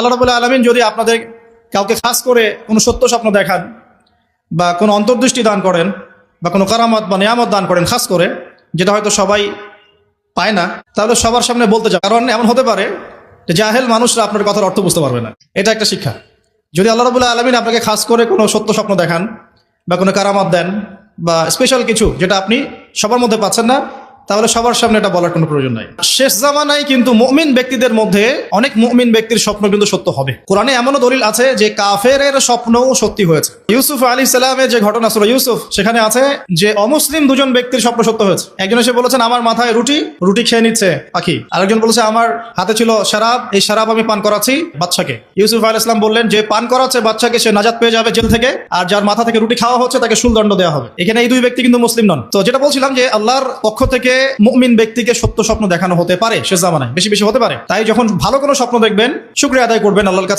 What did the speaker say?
আল্লাহ রাব্বুল আলামিন যদি আপনাদের কাউকে খাস করে কোনো সত্য স্বপ্ন দেখান বা কোনো অন্তর্দৃষ্টি দান করেন বা কোনো কারামত বা নিয়ামত দান করেন খাস করে, যেটা হয়তো সবাই পায় না, তাহলে সবার সামনে বলতে যান। কারণ এমন হতে পারে যে জাহেল মানুষরা আপনার কথার অর্থ বুঝতে পারবে না। এটা একটা শিক্ষা। যদি আল্লাহ রাব্বুল আলামিন আপনাকে খাস করে কোনো সত্য স্বপ্ন দেখান বা কোনো কারামত দেন বা স্পেশাল কিছু যেটা আপনি সবার মধ্যে পাচ্ছেন না, তাহলে সবার সামনে এটা বলার কোনো প্রয়োজন নাই। শেষ জামানায় কিন্তু মুমিন ব্যক্তিদের মধ্যে অনেক মুমিন ব্যক্তির স্বপ্ন কিন্তু সত্য হবে। কোরআনে এমনও দলিল আছে যে কাফেরের স্বপ্নও সত্যি হয়েছে। ইউসুফ আলাইহিস সালামের যে ঘটনা সূরা ইউসুফ, সেখানে আছে যে অমুসলিম দুজন ব্যক্তির স্বপ্ন সত্য হয়েছে। একজন এসে বলেছেন আমার মাথায় রুটি খেয়ে নিচ্ছে পাখি। আরেকজন বলেছে আমার হাতে ছিল শরাব, এই শরাব আমি পান করাচ্ছি বাচ্চাকে। ইউসুফ আলাইহিস সালাম বললেন যে পান করাচ্ছে বাচ্চাকে সে নাজাত পেয়ে যাবে জেল থেকে, আর যার মাথা থেকে রুটি খাওয়া হচ্ছে তাকে শুলদণ্ড দেওয়া হবে। এখানে এই দুই ব্যক্তি কিন্তু মুসলিম নন। তো যেটা বলছিলাম যে আল্লাহর পক্ষ থেকে মুমিন ব্যক্তিকে সত্য স্বপ্ন দেখানো হতে পারে শেষ জামানায়, বেশি বেশি হতে পারে। তাই যখন ভালো কোনো স্বপ্ন দেখবেন শুকরিয়া আদায় করবেন আল্লাহর কাছে।